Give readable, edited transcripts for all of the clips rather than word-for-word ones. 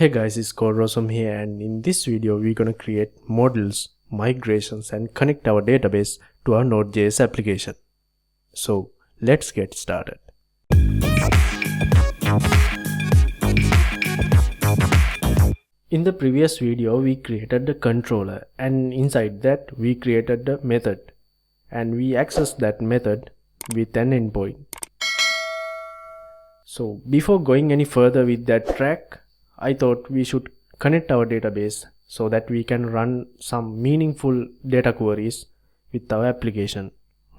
Hey guys, it's Rosum here, and in this video we're gonna create models, migrations and connect our database to our Node.js application. So let's get started. In the previous video we created the controller, and inside that we created the method, and we access that method with an endpoint. So before going any further with that track, I thought we should connect our database so that we can run some meaningful data queries with our application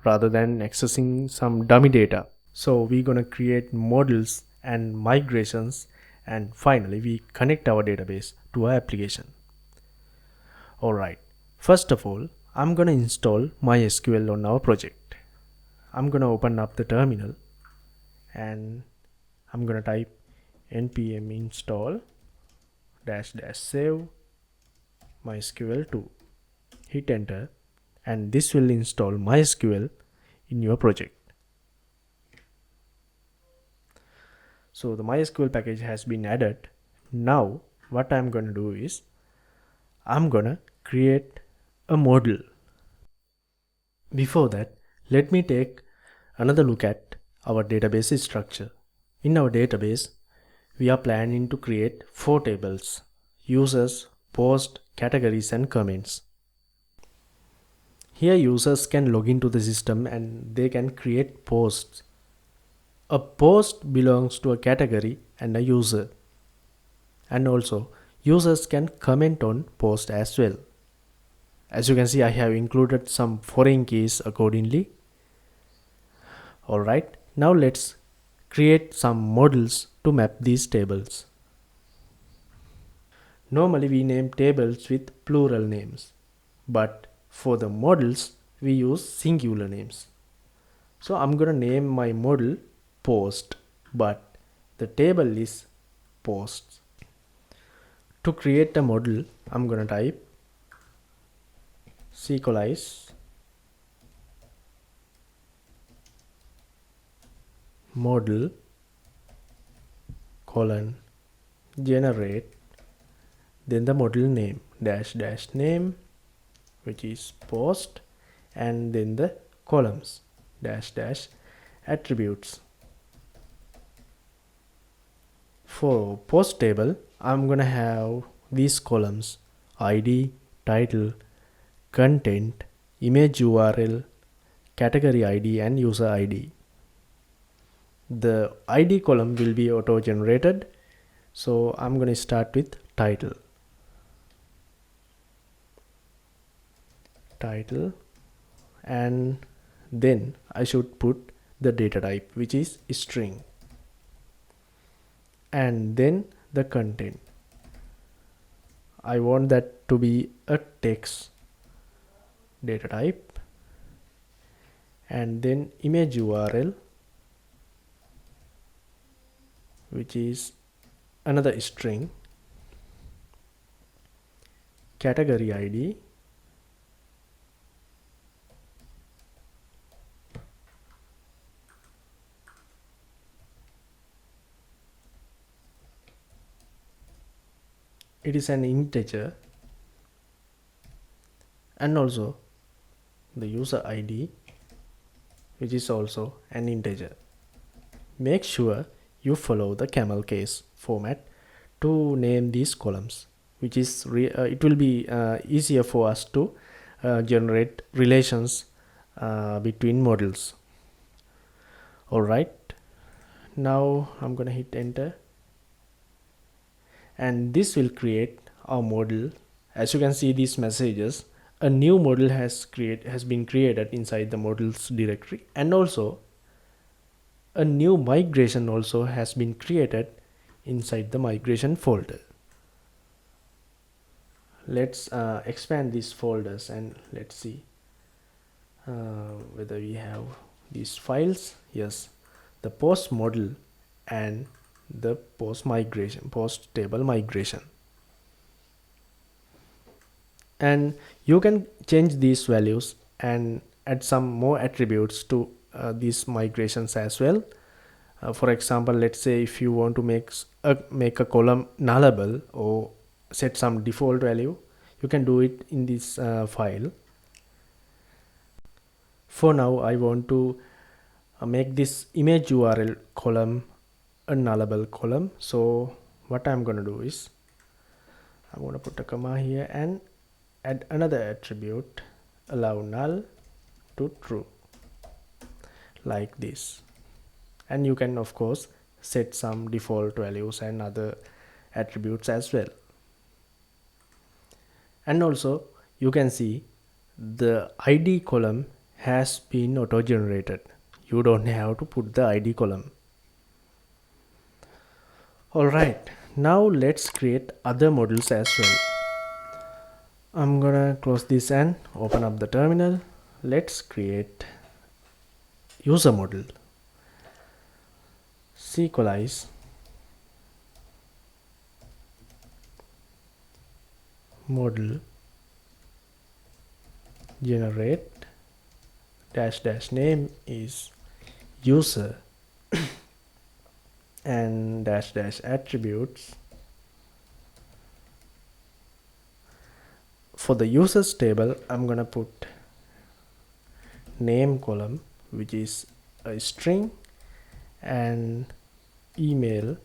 rather than accessing some dummy data. So we're gonna create models and migrations, and finally we connect our database to our application. Alright, first of all, I'm gonna install MySQL on our project. I'm gonna open up the terminal and I'm gonna type npm install --save mysql2, hit enter, and this will install MySQL in your project. So the MySQL package has been added. Now what I'm gonna do is I'm gonna create a model. Before that, let me take another look at our database structure. In our database, we are planning to create 4 tables: users, post, categories and comments. Here users can log into the system and they can create posts. A post belongs to a category and a user. And also users can comment on post as well. As you can see, I have included some foreign keys accordingly. Alright, now let's create some models to map these tables. Normally we name tables with plural names, but for the models we use singular names. So I'm gonna name my model post, but the table is posts. To create a model, I'm gonna type Sequelize model generate, then the model name --name, which is post, and then the columns --attributes. For post table, I'm gonna have these columns: ID, title, content, image URL, category ID and user ID. The ID column will be auto generated, so I'm going to start with title, and then I should put the data type, which is string, and then the content. I want that to be a text data type, and then image URL, which is another string, category ID, it is an integer, and also the user ID, which is also an integer. Make sure you follow the camel case format to name these columns, which is it will be easier for us to generate relations between models. Alright, now I'm gonna hit enter, and this will create our model. As you can see these messages, a new model has been created inside the models directory, and also a new migration also has been created inside the migration folder. Let's expand these folders and let's see whether we have these files. Yes, the post model and the post table migration. And you can change these values and add some more attributes to these migrations as well. For example, let's say if you want to make a column nullable or set some default value, you can do it in this file. For now, I want to make this image URL column a nullable column. So what I'm going to do is I'm going to put a comma here and add another attribute, allow null to true, like this. And you can of course set some default values and other attributes as well. And also you can see the ID column has been auto generated. You don't have to put the ID column. Alright, now let's create other modules as well. I'm gonna close this and open up the terminal. Let's create user module. Sequelize module generate dash name is user and dash attributes. For the users table, I'm gonna put name column, which is a string, and email,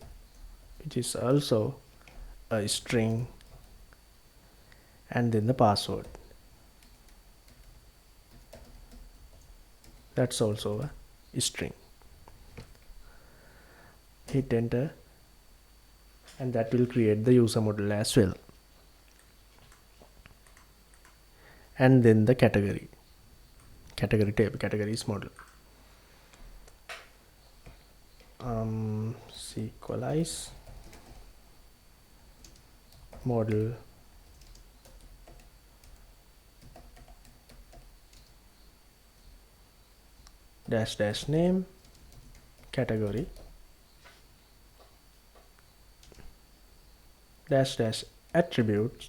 which is also a string, and then the password. That's also a string. Hit enter, and that will create the user module as well. And then the category table, categories module. Sequelize model dash name category dash attributes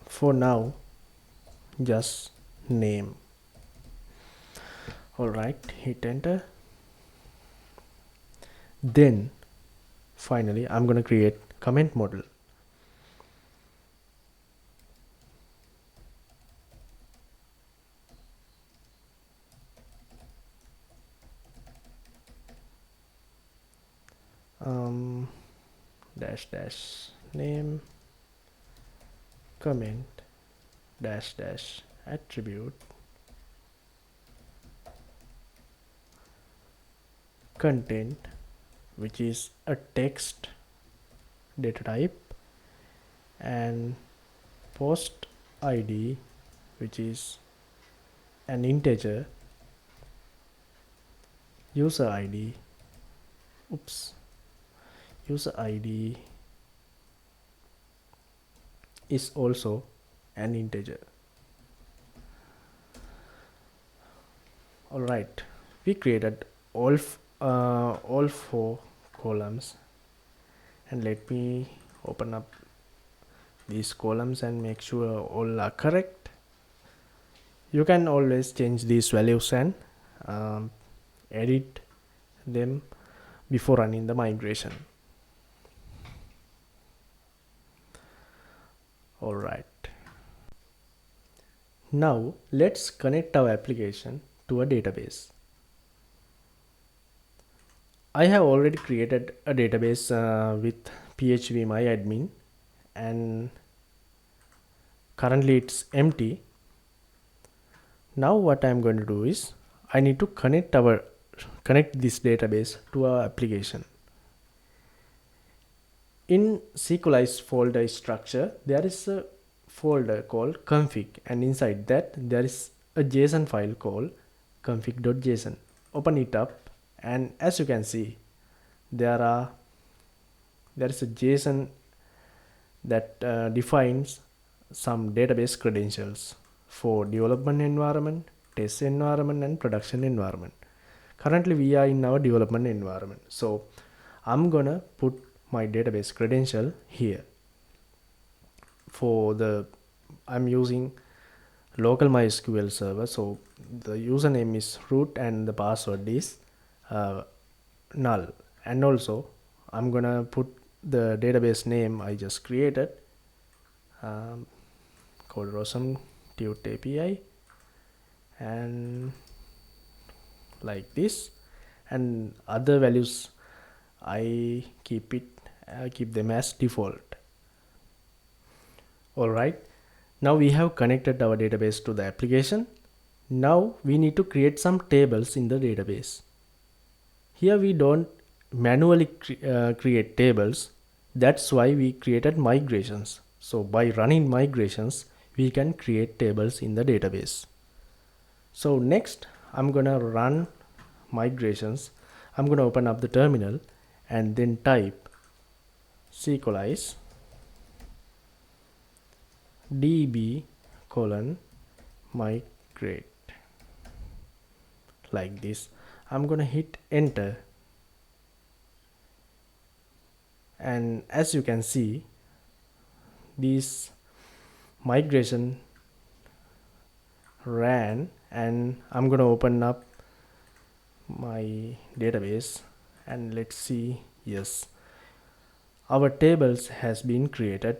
for now just name. Alright, hit enter. Then finally I'm going to create comment module. Dash name comment dash attribute content, which is a text data type, and post ID, which is an integer, user ID is also an integer. Alright, we created all 4 columns, and let me open up these columns and make sure all are correct. You can always change these values and edit them before running the migration. Alright, now let's connect our application to a database. I have already created a database with phpMyAdmin, and currently it's empty. Now what I'm going to do is I need to connect this database to our application. In Sequelize folder structure, there is a folder called config, and inside that there is a JSON file called config.json. Open it up, and as you can see, there is a JSON that defines some database credentials for development environment, test environment, and production environment. Currently we are in our development environment, so I'm gonna put my database credential here. I'm using local MySQL server. So the username is root and the password is null. And also I'm gonna put the database name I just created, called Untitled API, and like this, and other values I keep them as default. Alright, now we have connected our database to the application. Now we need to create some tables in the database. Here we don't manually create tables. That's why we created migrations. So by running migrations, we can create tables in the database. So next I'm gonna run migrations. I'm gonna open up the terminal and then type Sequelize db migrate, like this. I'm gonna hit enter, and as you can see, this migration ran, and I'm gonna open up my database and let's see. Yes, our tables has been created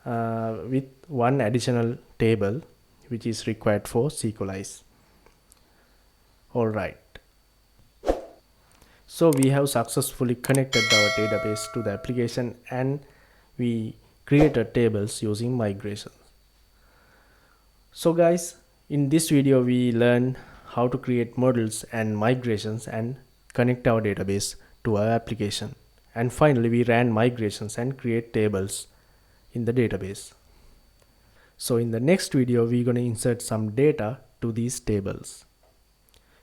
with one additional table which is required for Sequelize. Alright, so we have successfully connected our database to the application and we created tables using migration. So guys, in this video we learned how to create models and migrations and connect our database to our application, and finally we ran migrations and create tables in the database. So in the next video we're going to insert some data to these tables.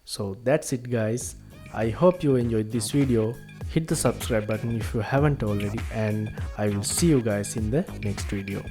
So that's it guys. I hope you enjoyed this video. Hit the subscribe button if you haven't already, and I will see you guys in the next video.